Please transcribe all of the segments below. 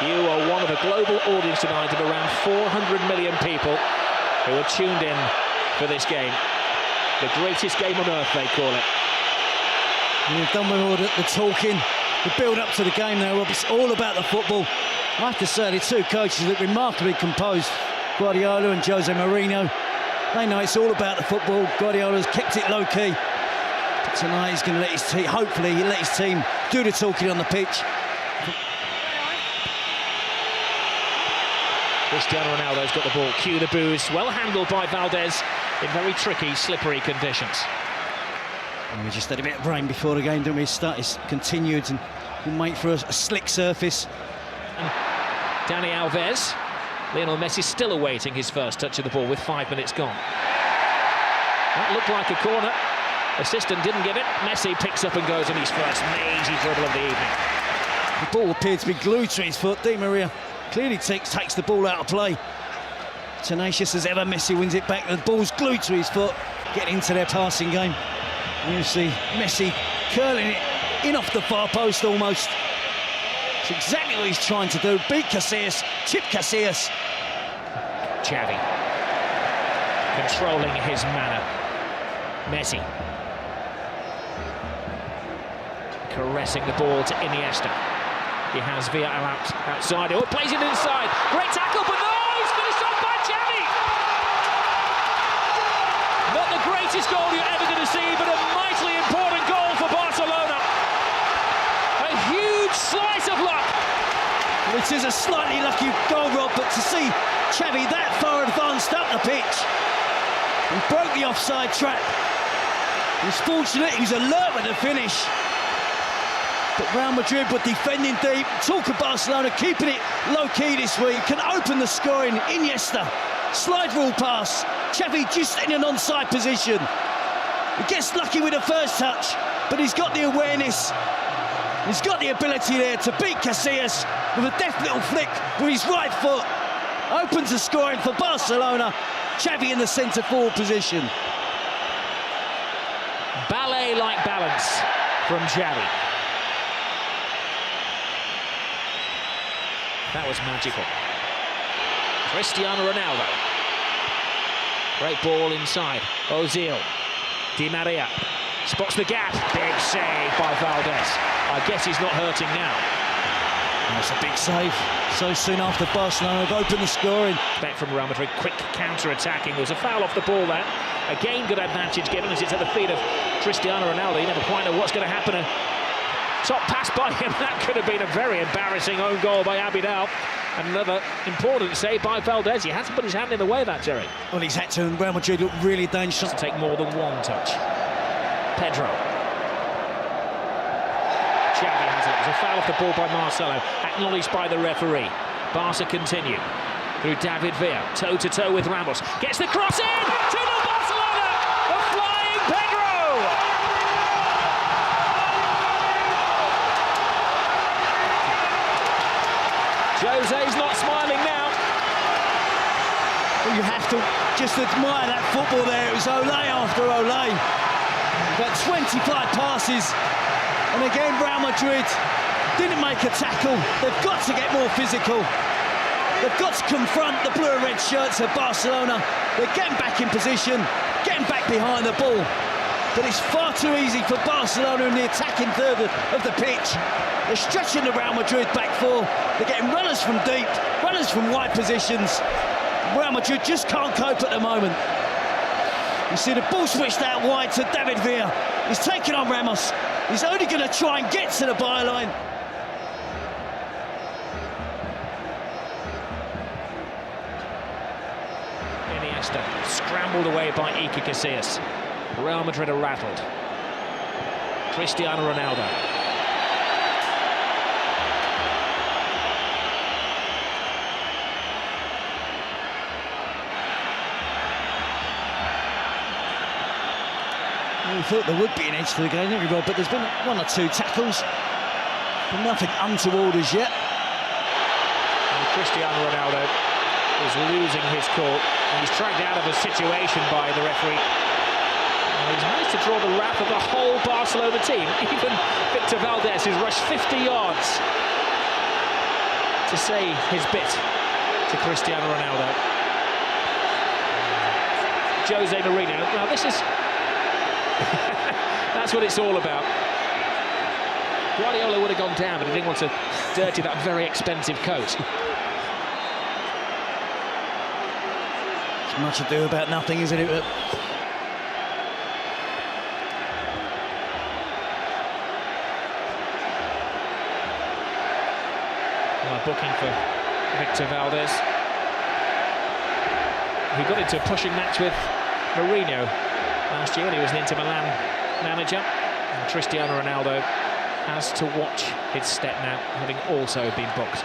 You are one of a global audience tonight of around 400 million people who are tuned in for this game. The greatest game on earth, they call it. You've done with all the talking, the build-up to the game now, Rob. It's all about the football. I have to say, the two coaches look remarkably composed, Guardiola and Jose Mourinho. They know it's all about the football. Guardiola's kept it low-key. But tonight he's going to let his team, hopefully, he'll let his team do the talking on the pitch. Cristiano Ronaldo's got the ball. Cue the boos. Well handled by Valdez in very tricky, slippery conditions. And we just had a bit of rain before the game, didn't we? It's continued and we'll make for a slick surface. And Dani Alves. Lionel Messi still awaiting his first touch of the ball with 5 minutes gone. That looked like a corner. Assistant didn't give it. Messi picks up and goes on his first mazy dribble of the evening. The ball appeared to be glued to his foot. Di Maria clearly takes the ball out of play. Tenacious as ever, Messi wins it back. The ball's glued to his foot. Getting into their passing game. And you see Messi curling it in off the far post almost. It's exactly what he's trying to do. Beat Casillas, chip Casillas. Xavi controlling his manner. Messi caressing the ball to Iniesta. He has Villa outside. Oh, plays it inside. Great tackle, but no, he's finished off by Xavi. Not the greatest goal you're ever going to see, but a mightily important goal for Barcelona. A huge slice of luck. It is a slightly lucky goal, Rob, but to see Xavi that far advanced up the pitch and broke the offside trap. He was fortunate, he was alert with the finish. But Real Madrid were defending deep. Talk of Barcelona keeping it low-key this week. Can open the scoring. Iniesta, slide rule pass. Xavi just in an onside position. He gets lucky with the first touch, but he's got the awareness. He's got the ability there to beat Casillas with a deft little flick with his right foot. Opens the scoring for Barcelona. Xavi in the centre-forward position. Ballet-like balance from Xavi. That was magical. Cristiano Ronaldo. Great ball inside. Ozil. Di Maria. Spots the gap. Big save by Valdez. I guess he's not hurting now. That's a big save. So soon after Barcelona have opened the scoring. Back from Real Madrid, quick counter-attacking. There was a foul off the ball there. Again, good advantage given as it's at the feet of Cristiano Ronaldo. You never quite know what's going to happen. Top pass by him. That could have been a very embarrassing own goal by Abidal. And another important save by Valdez. He had to put his hand in the way of that, Jerry. Well, he's had to, and Real Madrid look really dangerous. To take more than one touch. Pedro. Xavi has it. There's a foul off the ball by Marcelo, acknowledged by the referee. Barca continue through David Villa, toe-to-toe with Ramos. Gets the cross in! 2-0 Barcelona! A flying Pedro! Jose's not smiling now. Well, you have to just admire that football there. It was Olé after Olé. About 25 passes. And again, Real Madrid didn't make a tackle. They've got to get more physical. They've got to confront the blue and red shirts of Barcelona. They're getting back in position, getting back behind the ball. But it's far too easy for Barcelona in the attacking third of the pitch. They're stretching the Real Madrid back four. They're getting runners from deep, runners from wide positions. Real Madrid just can't cope at the moment. You see the ball switched out wide to David Villa. He's taking on Ramos. He's only going to try and get to the byline. Iniesta scrambled away by Iker Casillas. Real Madrid are rattled. Cristiano Ronaldo. We thought there would be an edge to the game, didn't we, Rob? But there's been one or two tackles, but nothing untoward as yet. And Cristiano Ronaldo is losing his cool. And he's dragged out of a situation by the referee. And he's managed to draw the wrath of the whole Barcelona team. Even Victor Valdez, who's rushed 50 yards to say his bit to Cristiano Ronaldo. Jose Mourinho. Now this is that's what it's all about. Guardiola would have gone down, but he didn't want to dirty that very expensive coat. It's much ado about nothing, isn't it? Booking for Victor Valdez. He got into a pushing match with Mourinho last year when he was an Inter Milan manager. And Cristiano Ronaldo has to watch his step now, having also been booked.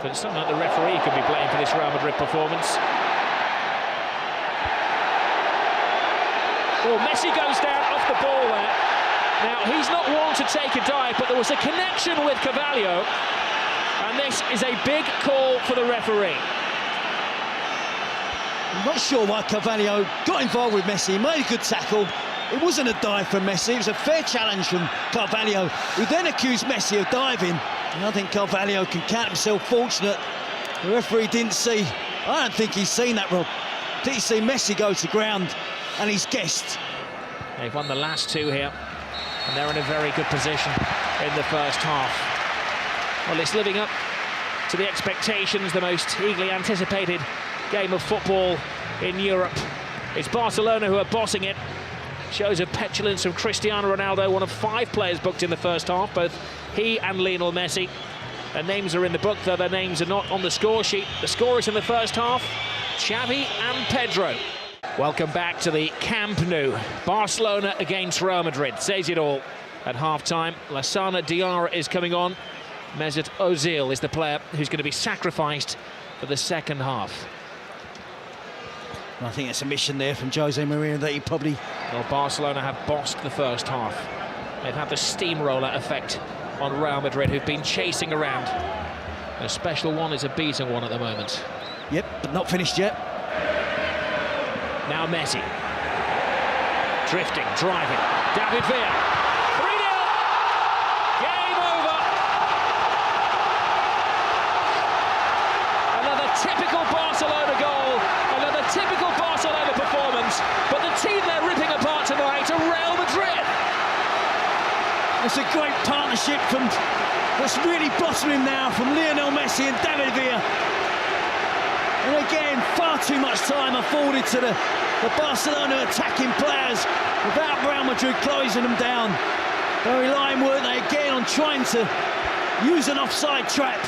But it's not like the referee could be blamed for this Real Madrid performance. Oh, Messi goes down off the ball there. Now, he's not one to take a dive, but there was a connection with Carvalho, and this is a big call for the referee. I'm not sure why Carvalho got involved with Messi. He made a good tackle. It wasn't a dive from Messi. It was a fair challenge from Carvalho, who then accused Messi of diving. And I think Carvalho can count himself fortunate. The referee didn't see. I don't think he's seen that, Rob. I think he's seen Messi go to ground, and he's guessed. They've won the last two here, and they're in a very good position in the first half. Well, it's living up to the expectations, the most eagerly anticipated game of football in Europe. It's Barcelona who are bossing it. Shows of petulance from Cristiano Ronaldo, one of 5 players booked in the first half, both he and Lionel Messi. Their names are in the book, though their names are not on the score sheet. The scorers in the first half, Xavi and Pedro. Welcome back to the Camp Nou. Barcelona against Real Madrid. Says it all at half-time. Lassana Diarra is coming on. Mesut Ozil is the player who's going to be sacrificed for the second half. I think it's a mission there from Jose Mourinho that he probably... Well, Barcelona have bossed the first half. They've had the steamroller effect on Real Madrid, who've been chasing around. A special one is a beaten one at the moment. Yep, but not finished yet. Now Messi. Drifting, driving. David Villa. 3-0. Game over. Another typical Barcelona goal. Another typical Barcelona performance. But the team they're ripping apart tonight are Real Madrid. It's a great partnership from what's really blossoming now from Lionel Messi and David Villa. And again, far too much time afforded to the Barcelona attacking players without Real Madrid closing them down. They're relying, weren't they, again on trying to use an offside trap.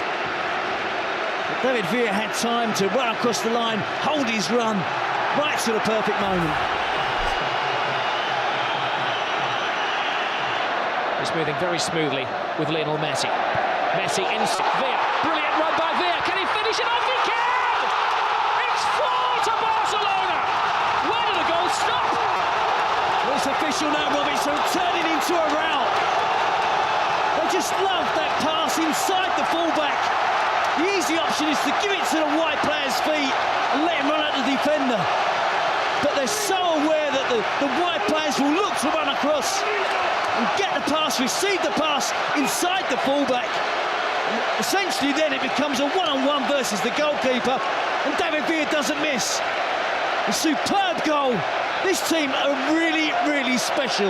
But David Villa had time to run across the line, hold his run, right to the perfect moment. It's moving very smoothly with Lionel Messi. Messi in Villa. Brilliant run by Villa. Can he finish it off? He can! It's 4 to Barcelona! Where did the goal stop? Well, it's official now, Robbie, so turning into a rout. They just love that pass inside the fullback. The easy option is to give it to the wide player's feet and let him run at the defender. But they're so aware that the wide players will look to run across and get the pass, receive the pass inside the fullback. And essentially then it becomes a one-on-one versus the goalkeeper, and David Villa doesn't miss. A superb goal. This team are really, really special.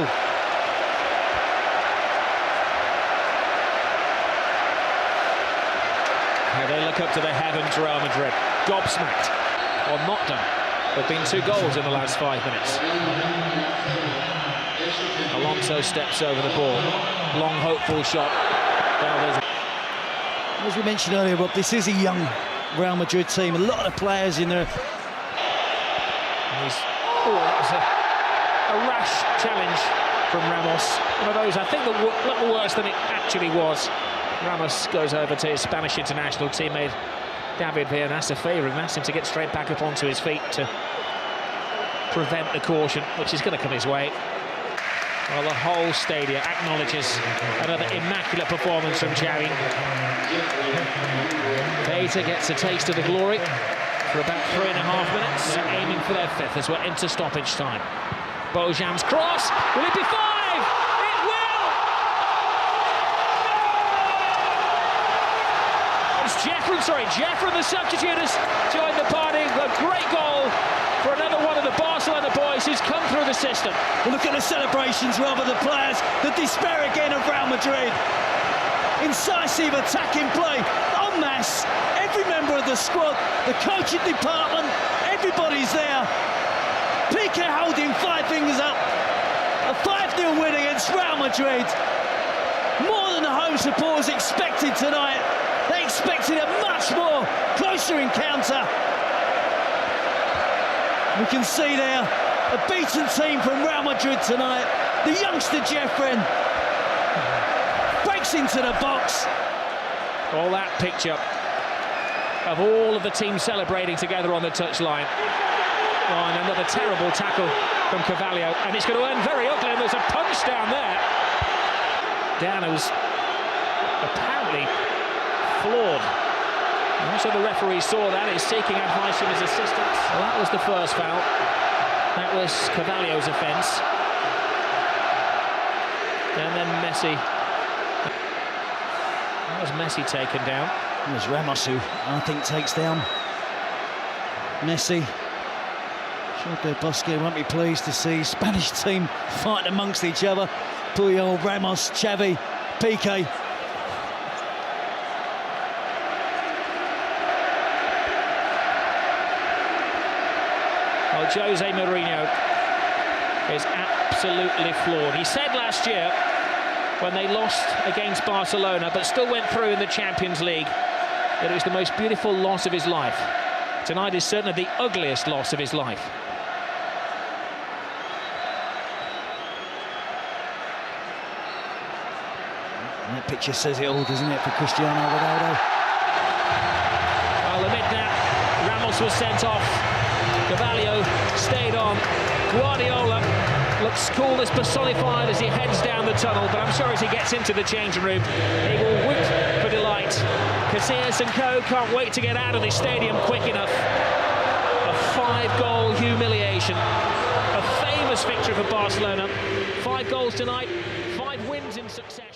Now they look up to the heavens, Real Madrid. Gobsmacked, or not done. There have been 2 goals in the last 5 minutes. Alonso steps over the ball. Long, hopeful shot. As we mentioned earlier, Rob, this is a young Real Madrid team. A lot of players in there. That was a rash challenge from Ramos. One of those, I think, that looked worse than it actually was. Ramos goes over to his Spanish international teammate David Villa and asks a favour and asks him to get straight back up onto his feet to prevent the caution, which is going to come his way. Well, the whole stadium acknowledges another immaculate performance from Xavi. Beta gets a taste of the glory for about 3.5 minutes, aiming for their 5th as we're into stoppage time. Bojan's cross, will it be 5? It will! Jeffrey, the substitute, has joined the party. A great goal for another one of the Barcelona boys who's come through the system. Well, look at the celebrations, rather, the players, the despair again of Real Madrid. Incisive attacking play, en masse, every member of the squad, the coaching department, everybody's there. BCA holding 5 fingers up. A 5-0 win against Real Madrid. More than the home supporters expected tonight. They expected a much more closer encounter. We can see there a beaten team from Real Madrid tonight. The youngster Jeffrey breaks into the box. All that picture of all of the team celebrating together on the touchline. Oh, and another terrible tackle from Carvalho, and it's going to end very ugly, and there's a punch down there. Dan, who's apparently floored. So the referee saw that, he's seeking advice from his assistants. Well, that was the first foul. That was Carvalho's offence. And then Messi. That was Messi taken down. It was Ramos who, I think, takes down Messi. Sure, Busquets won't be pleased to see Spanish team fighting amongst each other. Puyol, Ramos, Xavi, BCA. Well, Jose Mourinho is absolutely flawed. He said last year, when they lost against Barcelona, but still went through in the Champions League, that it was the most beautiful loss of his life. Tonight is certainly the ugliest loss of his life. And that picture says it all, doesn't it, for Cristiano Ronaldo? Well, amid that, Ramos was sent off. Carvalho stayed on. Guardiola looks coolness personified as he heads down the tunnel, but I'm sure as he gets into the changing room, he will whoop for delight. Casillas and co can't wait to get out of this stadium quick enough. A 5-goal humiliation. A famous victory for Barcelona. 5 goals tonight, 5 wins in succession.